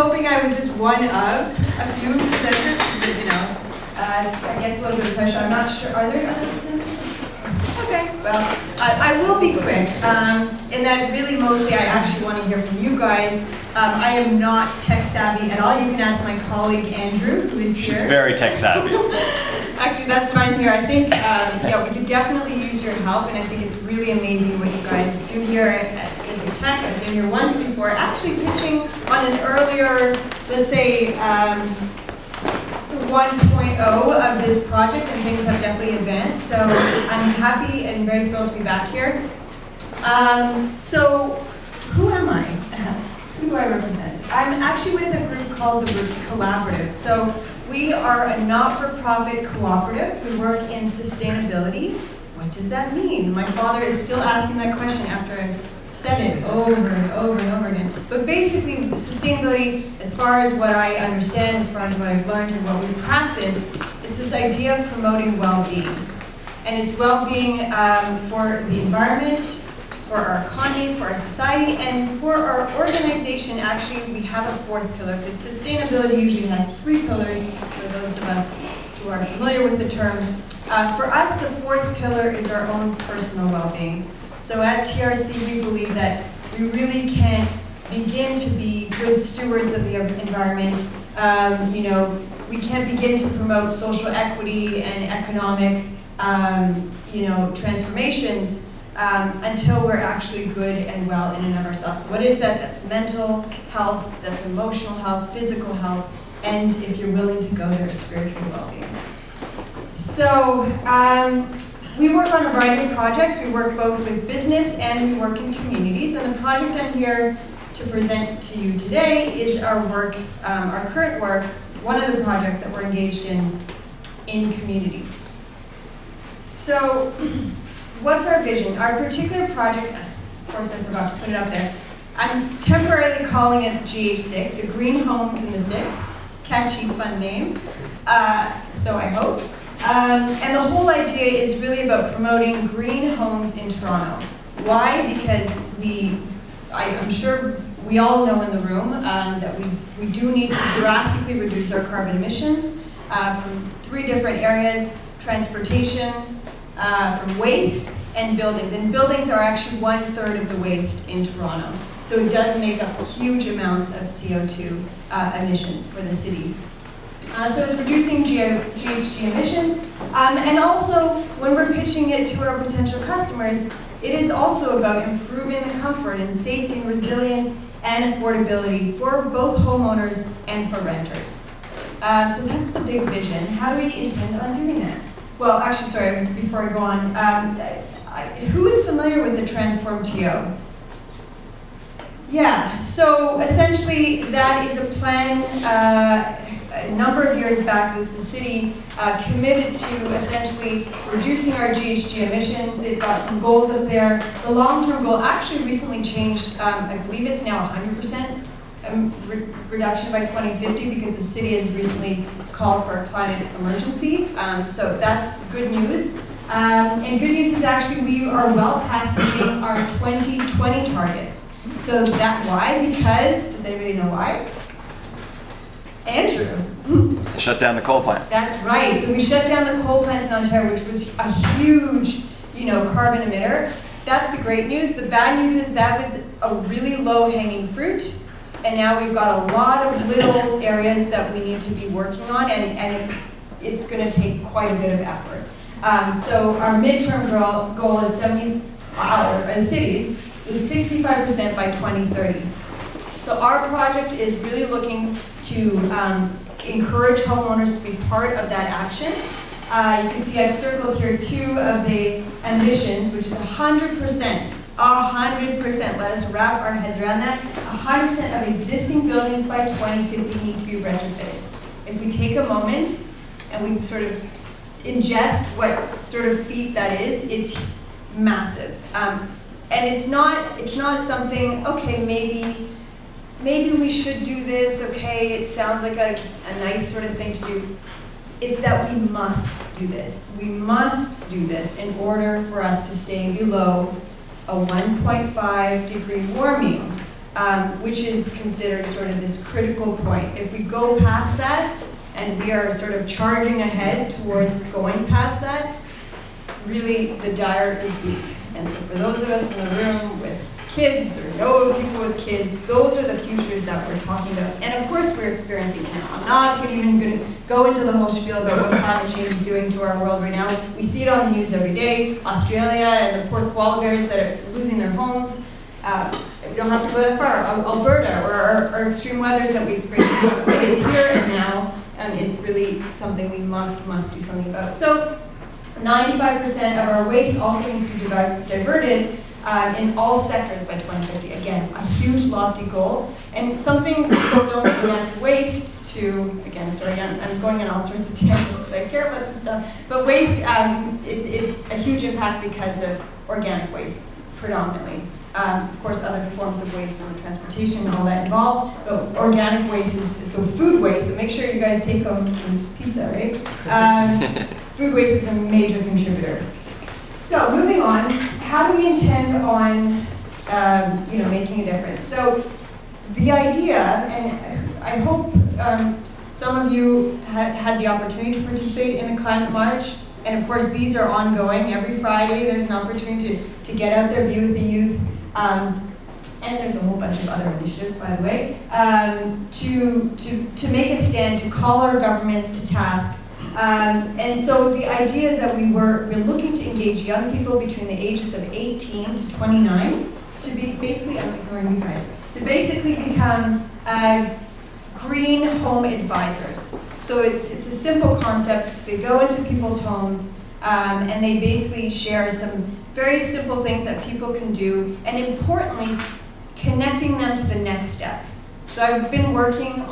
hoping I was just one of a few presenters, because, you know, I guess a little bit of pressure. I'm not sure. Are there other presenters? Okay, well, I will be quick. In that really mostly I actually want to hear from you guys. I am not tech savvy at all. You can ask my colleague Andrew, who is here. She's very tech savvy. Actually, that's why I'm here. I think yeah, we could definitely use your help, and I think it's really amazing what you guys do here at Civic Tech. I've been here once before, actually pitching on an earlier, let's say, 1.0 of this project, and things have definitely advanced. So I'm happy and very thrilled to be back here. So who am I? Who do I represent? I'm actually with a group called the Roots Collaborative. So we are a not-for-profit cooperative. We work in sustainability. What does that mean? My father is still asking that question after I've said it over and over and over again. But basically, sustainability, as far as what I understand, as far as what I've learned and what we practice, it's this idea of promoting well-being. And it's well-being for the environment, for our economy, for our society, and for our organization. Actually, we have a fourth pillar, because sustainability usually has three pillars, for those of us who are familiar with the term. For us, the fourth pillar is our own personal well-being. So at TRC, we believe that we really can't begin to be good stewards of the environment. You know, we can't begin to promote social equity and economic, you know, transformations until we're actually good and well in and of ourselves. What is that? That's mental health, that's emotional health, physical health, and if you're willing to go there, spiritual well-being. So we work on a variety of projects. We work both with business and we work in communities. And the project I'm here to present to you today is our work, our current work, one of the projects that we're engaged in community. So what's our vision? Our particular project, of course I forgot to put it up there. I'm temporarily calling it GH6, so Green Homes in the Six. Catchy, fun name. So I hope. And the whole idea is really about promoting green homes in Toronto. Why? Because I'm sure we all know in the room that we do need to drastically reduce our carbon emissions from three different areas: transportation, from waste, and buildings. And buildings are actually 1/3 of the waste in Toronto. So it does make up huge amounts of CO2 emissions for the city. So it's reducing GHG emissions, and also when we're pitching it to our potential customers, it is also about improving the comfort and safety and resilience and affordability for both homeowners and for renters. So that's the big vision. How do we intend on doing that? Well, actually, sorry, before I go on, who is familiar with the Transform TO? Yeah, so essentially that is a plan a number of years back that the city committed to essentially reducing our GHG emissions. They've got some goals up there. The long-term goal actually recently changed. I believe it's now 100% reduction by 2050 because the city has recently called for a climate emergency. So that's good news. And good news is actually we are well past meeting our 2020 targets. So that why? Because, does anybody know why? Andrew. Shut down the coal plant. That's right. So we shut down the coal plants in Ontario, which was a huge, carbon emitter. That's the great news. The bad news is that was a really low-hanging fruit, and now we've got a lot of little areas that we need to be working on, and it's going to take quite a bit of effort. So our midterm goal is in cities is 65% by 2030. So our project is really looking to encourage homeowners to be part of that action. You can see I've circled here two of the ambitions, which is 100%. 100%. Let us wrap our heads around that. 100% of existing buildings by 2050 need to be retrofitted. If we take a moment and we sort of ingest what sort of feat that is, it's massive. And it's not something, okay, maybe we should do this, okay, it sounds like a nice sort of thing to do. It's that we must do this. We must do this in order for us to stay below a 1.5 degree warming which is considered sort of this critical point. If we go past that, and we are sort of charging ahead towards going past that, really the dire is weak. And so for those of us in the room with kids or know people with kids, those are the futures that we're talking about. And of course we're experiencing it now. I'm not even going to go into the whole spiel about what climate change is doing to our world right now. We see it on the news every day. Australia and the poor koala bears that are losing their homes. We don't have to go that far. Alberta or our extreme weathers that we experience. It is here and now, and it's really something we must do something about. So 95% of our waste also needs to be diverted in all sectors by 2050. Again, a huge lofty goal, and something people don't connect waste to. Again, sorry, I'm going on all sorts of tangents because I care about this stuff. But waste, it's a huge impact because of organic waste, predominantly. Of course, other forms of waste and transportation and all that involved, but organic waste is, so food waste, so make sure you guys take home some pizza, right? Food waste is a major contributor. So moving on, how do we intend on making a difference? So the idea, and I hope some of you had the opportunity to participate in the climate march, and of course these are ongoing. Every Friday there's an opportunity to get out there, be with the youth, and there's a whole bunch of other initiatives, by the way, to make a stand, to call our governments to task. And so the idea is that we're looking to engage young people between the ages of 18 to 29 to be basically, I'm ignoring you guys, to basically become green home advisors. So it's a simple concept. They go into people's homes and they basically share some very simple things that people can do, and importantly, connecting them to the next step. So I've been working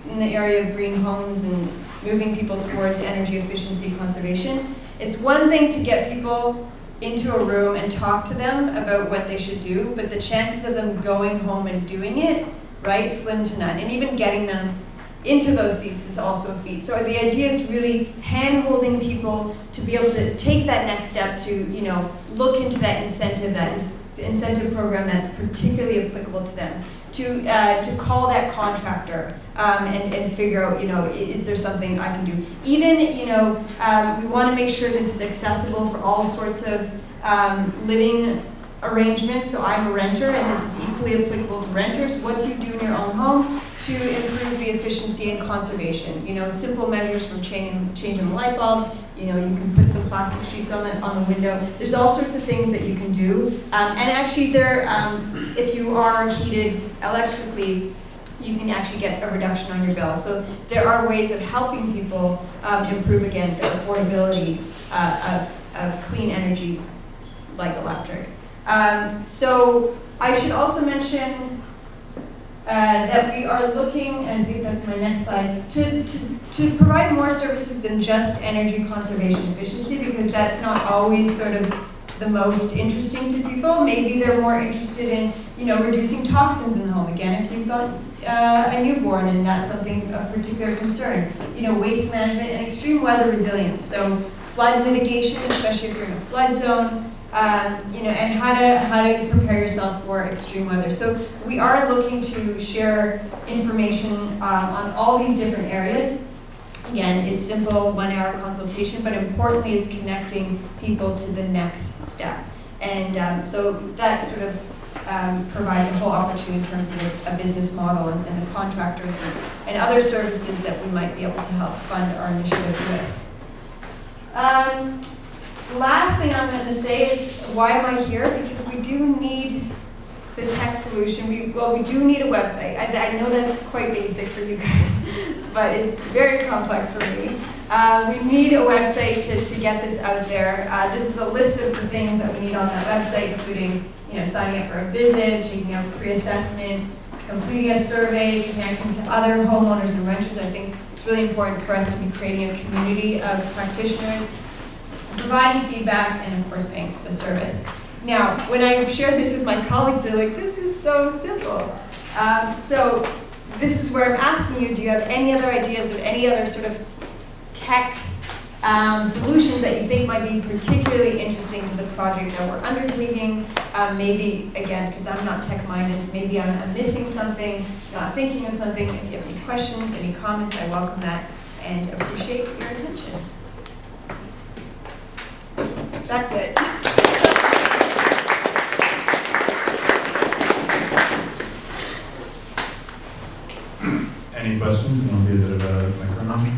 in the area of green homes and moving people towards energy efficiency conservation. It's one thing to get people into a room and talk to them about what they should do, but the chances of them going home and doing it, right, slim to none. And even getting them into those seats is also a feat. So the idea is really hand-holding people to be able to take that next step to, look into that incentive program that's particularly applicable to them, to call that contractor and figure out, is there something I can do? Even, we want to make sure this is accessible for all sorts of living arrangements. So I'm a renter, and this is equally applicable to renters. What do you do in your own home to improve the efficiency and conservation? Simple measures from changing the light bulbs. You can put some plastic sheets on the window. There's all sorts of things that you can do. And actually, if you are heated electrically, you can actually get a reduction on your bill. So there are ways of helping people improve, again, the affordability of clean energy like electric. So I should also mention that we are looking, and I think that's my next slide, to provide more services than just energy conservation efficiency, because that's not always sort of the most interesting to people. Maybe they're more interested in, reducing toxins in the home. Again, if you've got a newborn and that's something of particular concern. Waste management and extreme weather resilience. So flood mitigation, especially if you're in a flood zone. And how to prepare yourself for extreme weather. So we are looking to share information on all these different areas. Again, it's simple, 1 hour consultation, but importantly, it's connecting people to the next step. And so that sort of provides a whole opportunity in terms of a business model and the contractors and other services that we might be able to help fund our initiative with. Last thing I'm going to say is, why am I here? Because we do need the tech solution. We do need a website. I know that's quite basic for you guys, but it's very complex for me. We need a website to get this out there. This is a list of the things that we need on that website, including signing up for a visit, checking out pre-assessment, completing a survey, connecting to other homeowners and renters. I think it's really important for us to be creating a community of practitioners, providing feedback, and of course paying for the service. Now, when I shared this with my colleagues, they're like, this is so simple. So this is where I'm asking you, do you have any other ideas of any other sort of tech solutions that you think might be particularly interesting to the project that we're undertaking. Maybe, again, because I'm not tech-minded, maybe I'm missing something, not thinking of something. If you have any questions, any comments, I welcome that and appreciate your attention. That's it. Any questions? And I'll be a bit of a microphone.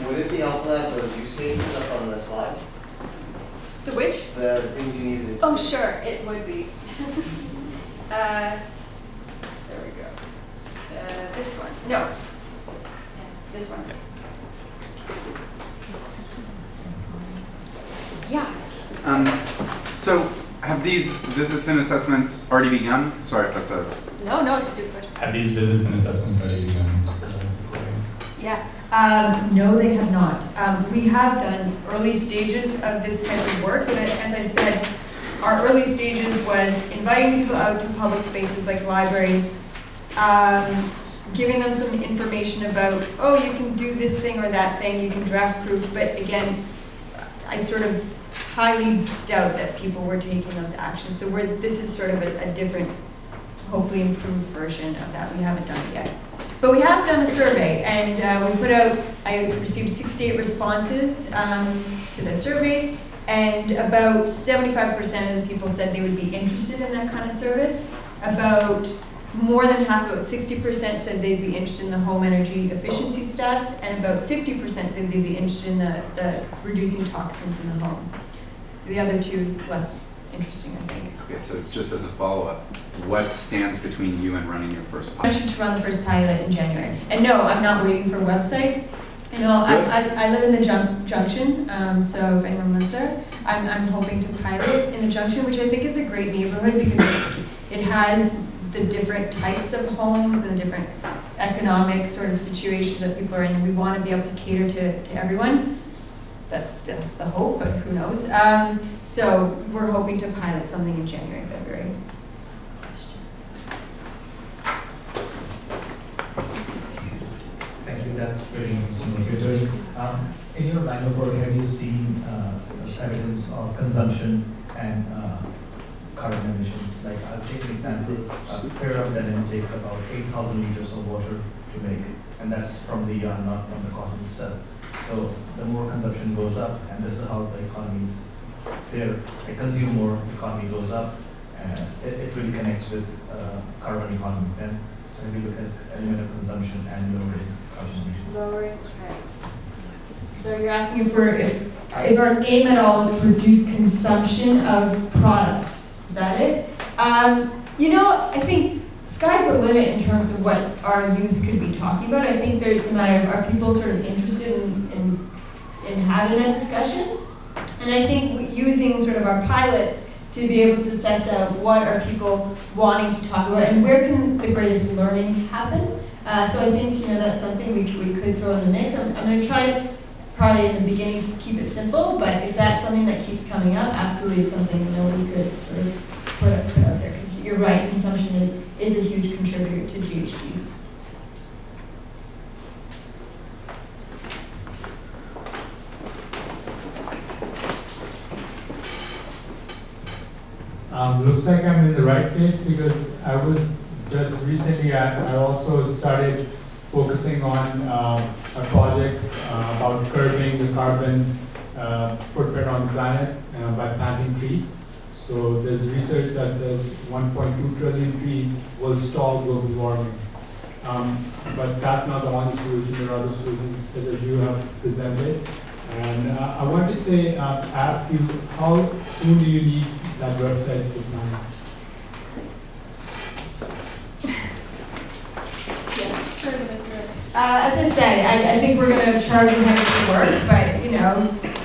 Would it be helpful to have those use cases up on the slide? The which? The things you needed. Oh, sure, it would be. There we go. This one. No. This one. Yeah. So have these visits and assessments already begun? Sorry if that's a... No, it's a good question. Have these visits and assessments already begun? Yeah. No, they have not. We have done early stages of this type of work, but as I said, our early stages was inviting people out to public spaces like libraries, giving them some information about, oh, you can do this thing or that thing, you can draft proof, but again, I sort of highly doubt that people were taking those actions. So this is sort of a different, hopefully improved version of that. We haven't done it yet. But we have done a survey, and I received 68 responses to the survey, and about 75% of the people said they would be interested in that kind of service. About more than half, about 60% said they'd be interested in the home energy efficiency stuff, and about 50% said they'd be interested in the reducing toxins in the home. The other two is less interesting, I think. Okay, so just as a follow-up, what stands between you and running your first I pilot? mentioned to run the first pilot in January. And no, I'm not waiting for a website. You know, I live in the Junction, so if anyone lives there, I'm hoping to pilot in the Junction, which I think is a great neighborhood because it has the different types of homes and the different economic sort of situations that people are in. We want to be able to cater to everyone. That's the hope, but who knows. So we're hoping to pilot something in January, February. Thank you. That's very interesting what you're doing. In your line of work, have you seen evidence of consumption and carbon emissions? Like, I'll take an example. A pair of denim takes about 8,000 liters of water to make, and that's from the yarn, not from the cotton itself. So the more consumption goes up, and this is how the economies, they consume more, the economy goes up, and it really connects with carbon economy. And so if you look at element of consumption and lowering carbon emissions. Lowering, okay. So you're asking if our aim at all is to reduce consumption of products. Is that it? You know, I think sky's the limit in terms of what our youth could be talking about. I think it's a matter of, are people sort of interested in having that discussion? And I think using sort of our pilots to be able to assess out what are people wanting to talk about and where can the greatest learning happen. So I think, you know, that's something we could throw in the mix. I'm going to try probably in the beginning to keep it simple, but if that's something that keeps coming up, absolutely it's something, you know, we could sort of put out there. Because you're right, consumption is a huge contributor to GHGs. Looks like I'm in the right place because I was just recently, I also started focusing on a project about curbing the carbon footprint on the planet by planting trees. So there's research that says 1.2 trillion trees will stall global warming. But that's not the only solution. There are other solutions such as you have presented. And I want to say, ask you, how soon do you need that website to plan? As I said, I think we're going to charge ahead for work, but you know,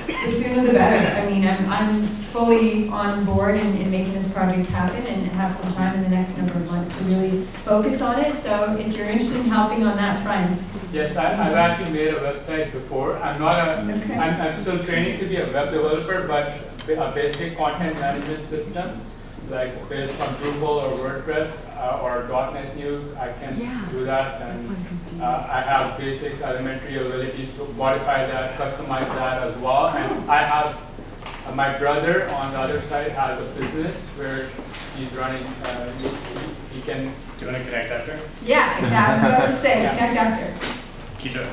the sooner the better. I mean, I'm fully on board in making this project happen and have some time in the next number of months to really focus on it. So if you're interested in helping on that front. Yes, I've actually made a website before. I'm not Okay. I'm still training to be a web developer, but a basic content management system. like based on Drupal or WordPress or .NET New, I can do that. And I have basic elementary abilities to modify that, customize that as well. And I have my brother on the other side has a business where he's running. He can. Do you want to connect after? Yeah, exactly. I was about to say, Yeah. connect after. Keisha?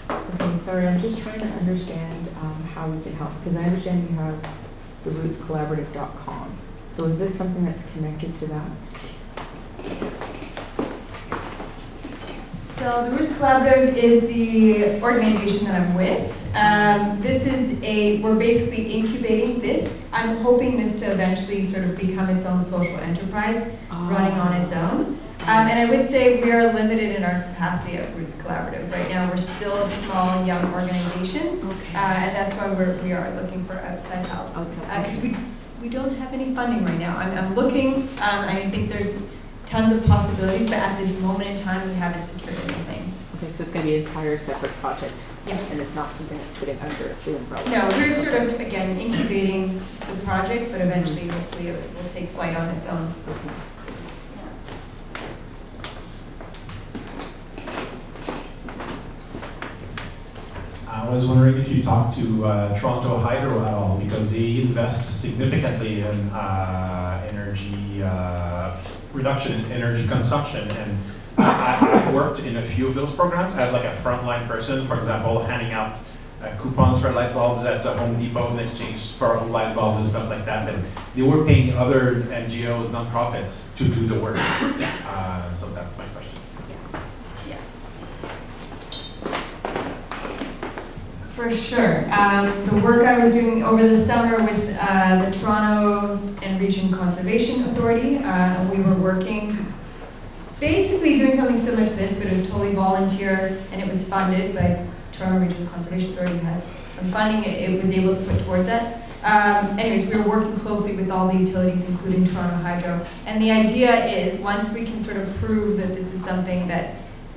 Okay, sorry, I'm just trying to understand how we can help, because I understand you have the rootscollaborative.com. So is this something that's connected to that? So the Roots Collaborative is the organization that I'm with. We're basically incubating this. I'm hoping this to eventually sort of become its own social enterprise, running on its own. And I would say we are limited in our capacity at Roots Collaborative. Right now, we're still a small, young organization. Okay. And that's why we are looking for outside help. Because we don't have any funding right now. I'm looking, I think there's tons of possibilities, but at this moment in time, we haven't secured anything. Okay, so it's going to be an entire separate project. Yeah. And it's not something that's sitting under the umbrella. No, we're sort of, again, incubating the project, but eventually, hopefully, it will take flight on its own. Okay. I was wondering if you talked to Toronto Hydro at all, because they invest significantly in energy reduction in energy consumption, and I worked in a few of those programs as like a frontline person, for example, handing out coupons for light bulbs at the Home Depot in exchange for light bulbs and stuff like that, and they were paying other NGOs, nonprofits, to do the work. So that's my question. Yeah. For sure. The work I was doing over the summer with the Toronto and Region Conservation Authority, we were working, basically doing something similar to this, but it was totally volunteer, and it was funded by Toronto Regional Conservation Authority. Has some funding it was able to put towards that. Anyways, we were working closely with all the utilities, including Toronto Hydro, and the idea is once we can sort of prove that this is something that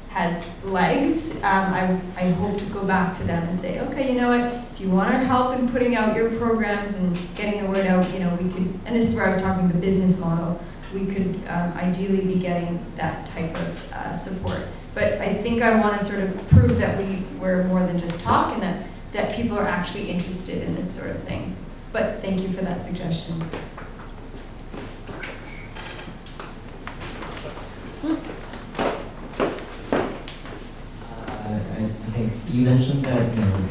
has legs, I hope to go back to them and say, okay, you know what, if you want our help in putting out your programs and getting the word out, we could, and this is where I was talking the business model, we could ideally be getting that type of support. But I think I want to sort of prove that we're more than just talk, and that people are actually interested in this sort of thing. But thank you for that suggestion. I think you mentioned that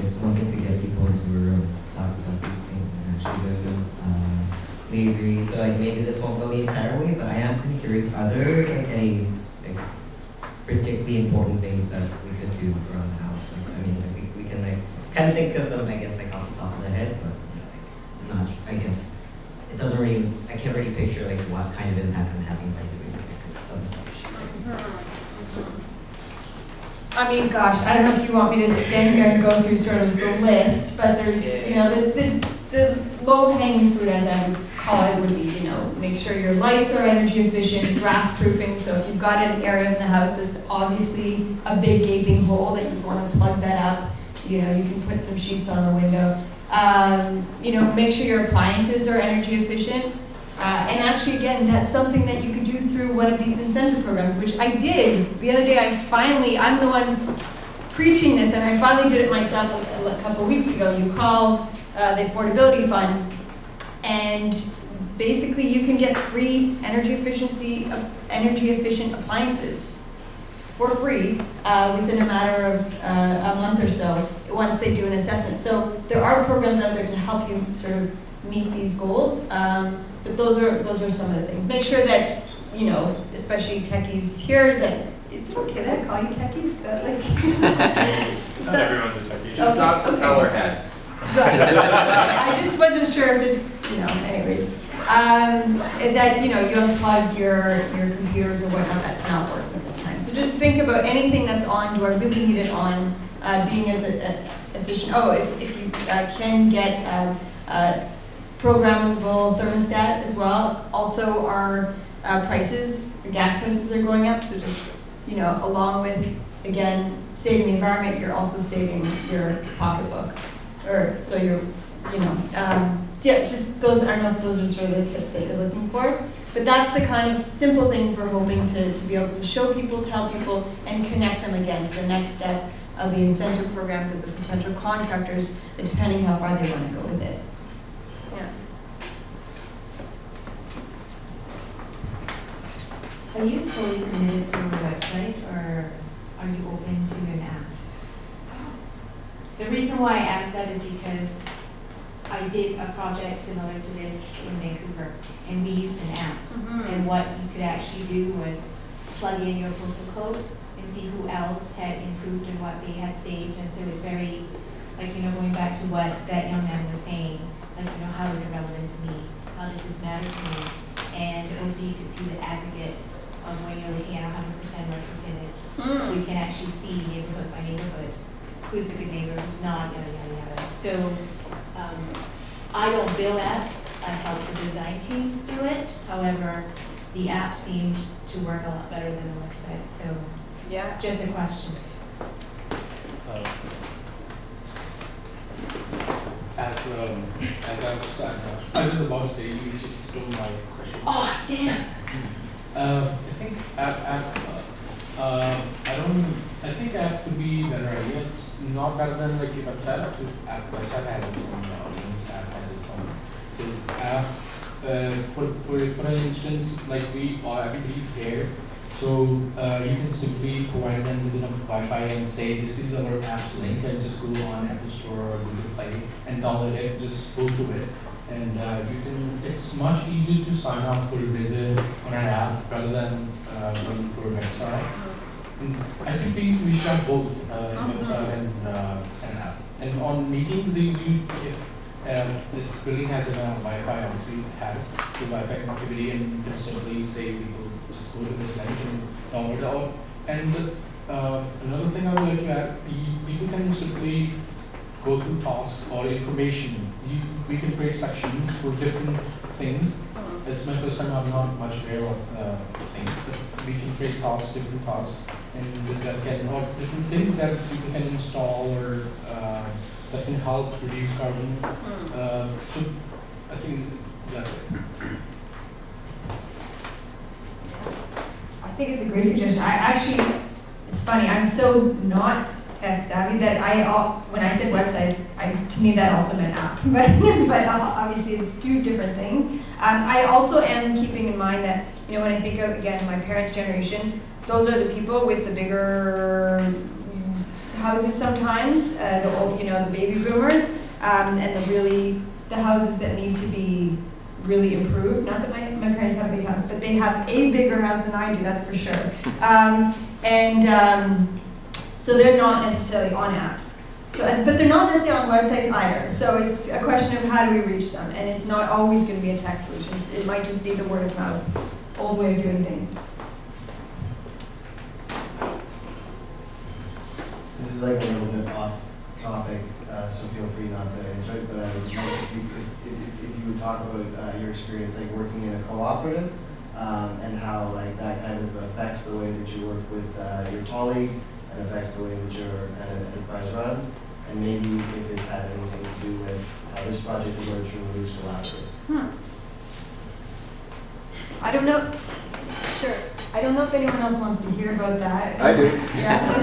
it's wanting to get people into a room, talk about these things, and actually do them. We agree. So maybe this won't go the entire way, but I am pretty curious. Are there any particularly important things that we could do around the house? We can kind of think of them, I guess, off the top of the head, but not. I guess it doesn't really. I can't really picture what kind of impact I'm having by doing some such. I mean, gosh, I don't know if you want me to stand here and go through sort of the list, but there's, the low-hanging fruit, as I would call it, would be, make sure your lights are energy efficient, draft proofing. So if you've got an area in the house that's obviously a big gaping hole that you want to plug that up, you can put some sheets on the window. Make sure your appliances are energy efficient. And actually, again, that's something that you could do through one of these incentive programs, which I did. The other day, I'm the one preaching this, and I finally did it myself a couple weeks ago. You call the Affordability Fund, and basically you can get free energy efficient appliances for free within a matter of a month or so once they do an assessment. So there are programs out there to help you sort of meet these goals. But those are some of the things. Make sure that, especially techies here, that, is it okay that I call you techies? Is that Not everyone's a techie. Just not for color heads. Right. I just wasn't sure if it's, anyways. That, you unplug your computers or whatnot, that's not working at the time. So just think about anything that's on, do I really need it on, being as efficient. Oh, if you can get programmable thermostat as well. Also, our gas prices are going up. So just, along with, again, saving the environment, you're also saving your pocketbook. So yeah, just those, I don't know if those are sort of the tips that you're looking for, but that's the kind of simple things we're hoping to be able to show people, tell people, and connect them again to the next step of the incentive programs of the potential contractors, depending how far they want to go with it. Yeah. Are you fully committed to the website, or are you open to an app? The reason why I asked that is because I did a project similar to this in Vancouver, and we used an app. And what you could actually do was plug in your postal code and see who else had improved and what they had saved. And so it's very, like, going back to what that young man was saying, like, how is it relevant to me? How does this matter to me? And also you could see the aggregate of when you're looking at 100% retrofitted. You can actually see neighborhood by neighborhood, who's the good neighbor, who's not, yada, yada, yada. So I don't build apps, I help the design teams do it. However, the app seemed to work a lot better than the website, so Yeah. just a question. As I was about to say, you just stole my question. Oh, damn! I think I think app could be better idea. It's not better than like your website. Website has its own app has its own. So app for instance, like everybody's here. So you can simply provide them with a Wi-Fi and say this is our app's link, and just go on Apple Store or Google Play and download it. Just go through it, and you can. It's much easier to sign up for a visit on an app rather than going for a website. And I think we should have both website and an app. And on meetings, if this building has a Wi-Fi, obviously it has the Wi-Fi connectivity, and you can simply say people just go to this link and download it out. And another thing I would like to add, people can simply go through tasks or information. We can create sections for different things. It's my first time, I'm not much aware of things, but we can create tasks, different tasks, and that can, or different things that people can install or that can help reduce carbon. So I think that. I think it's a great suggestion. It's funny, I'm so not tech savvy that when I said website, to me that also meant app, but obviously it's two different things. I also am keeping in mind that, when I think of, again, my parents' generation, those are the people with the bigger houses sometimes, the old, the baby boomers, and the houses that need to be really improved. Not that my parents have a big house, but they have a bigger house than I do, that's for sure. So they're not necessarily on apps. But they're not necessarily on websites either. So it's a question of how do we reach them, and it's not always going to be a tech solution. It might just be the word of mouth, old way of doing things. This is like a little bit off topic, so feel free not to answer it, but I was wondering if you would talk about your experience like working in a cooperative, and how like that kind of affects the way that you work with your colleagues and affects the way that your enterprise runs, and maybe if it's had anything to do with how this project emerged from the Roots Collaborative. I don't know. Sure. I don't know if anyone else wants to hear about that. I do. Yeah.